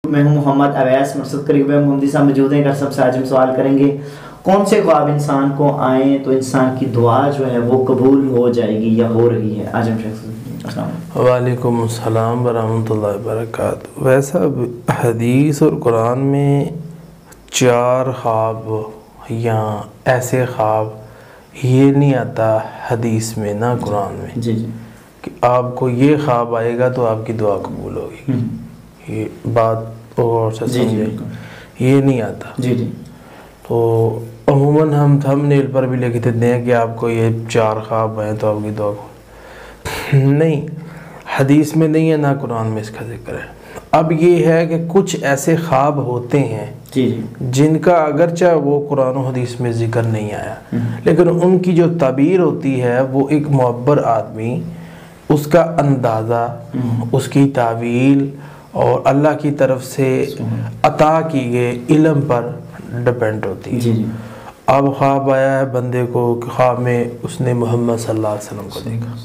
میں ہوں محمد اویس، مرشد قریب محمدی صاحب موجود ہیں، سب سے آج ہم سوال کریں گے کون سے خواب انسان کو آئیں تو انسان کی دعا جو ہے وہ قبول ہو جائے گی یا ہو رہی ہے؟ آج ہم شخص وعلیکم السلام ورحمۃ اللہ وبرکاتہ۔ ویسا حدیث اور قرآن میں 4 خواب یا ایسے خواب یہ نہیں آتا حدیث میں نہ قرآن میں جی کہ آپ کو یہ خواب آئے گا تو آپ کی دعا قبول ہوگی، یہ بات اور سے سمجھے، یہ نہیں آتا۔ تو عموماً ہم تھم نیل پر بھی لکھ دیتے ہیں کہ آپ کو یہ 4 خواب آئیں تو آپ کی دعا قبول، نہیں، حدیث میں نہیں ہے نہ قرآن میں اس کا ذکر ہے۔ اب یہ ہے کہ کچھ ایسے خواب ہوتے ہیں جن کا اگرچہ وہ قرآن و حدیث میں ذکر نہیں آیا، لیکن ان کی جو تعبیر ہوتی ہے وہ ایک معبر آدمی اس کا اندازہ، اس کی تعویل اور اللہ کی طرف سے عطا کی گئے علم پر ڈپینڈ ہوتی ہے۔ اب خواب آیا ہے بندے کو، خواب میں اس نے محمد صلی اللہ علیہ وسلم کو دیکھا،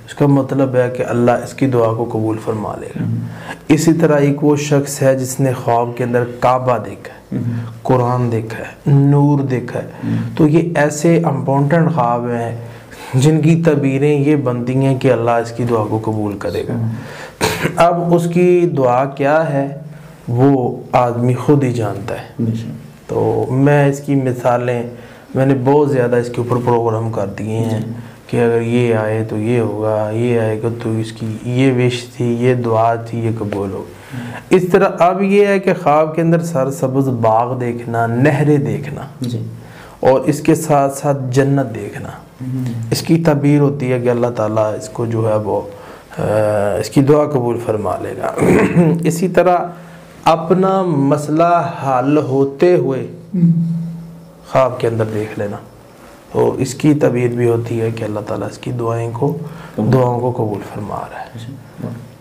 اس کا مطلب ہے کہ اللہ اس کی دعا کو قبول فرما لے گا۔ اسی طرح ایک وہ شخص ہے جس نے خواب کے اندر کعبہ دیکھا ہے، قرآن دیکھا ہے، نور دیکھا ہے، تو یہ ایسے امپورٹنٹ خواب ہیں جن کی تعبیریں یہ بنتی ہیں کہ اللہ اس کی دعا کو قبول کرے گا۔ اب اس کی دعا کیا ہے وہ آدمی خود ہی جانتا ہے۔ تو میں اس کی مثالیں، میں نے بہت زیادہ اس کے اوپر پروگرام کر دیے ہیں کہ اگر یہ آئے تو یہ ہوگا، یہ آئے گا تو اس کی یہ وش تھی، یہ دعا تھی، یہ قبول ہوگی۔ اس طرح اب یہ ہے کہ خواب کے اندر سرسبز باغ دیکھنا، نہریں دیکھنا اور اس کے ساتھ ساتھ جنت دیکھنا، اس کی تعبیر ہوتی ہے کہ اللہ تعالیٰ اس کو جو ہے وہ اس کی دعا قبول فرما لے گا۔ اسی طرح اپنا مسئلہ حل ہوتے ہوئے خواب کے اندر دیکھ لینا، تو اس کی تعبیر بھی ہوتی ہے کہ اللہ تعالیٰ اس کی دعاؤں کو قبول فرما رہا ہے۔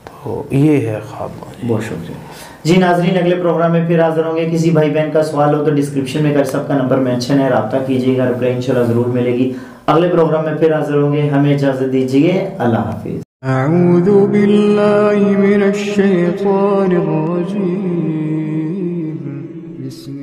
تو یہ ہے خواب۔ بہت شکریہ جی۔ ناظرین اگلے پروگرام میں پھر حاضر ہوں گے۔ کسی بھائی بہن کا سوال ہو تو ڈسکرپشن میں سب کا نمبر مینشن ہے، رابطہ کیجیے گا، رپلائی انشاءاللہ ضرور ملے گی۔ اگلے پروگرام میں پھر حاضر ہوں گے، ہمیں اجازت دیجیے، اللہ حافظ۔ اعوذ باللہ من الشیطان الرجیم، بسم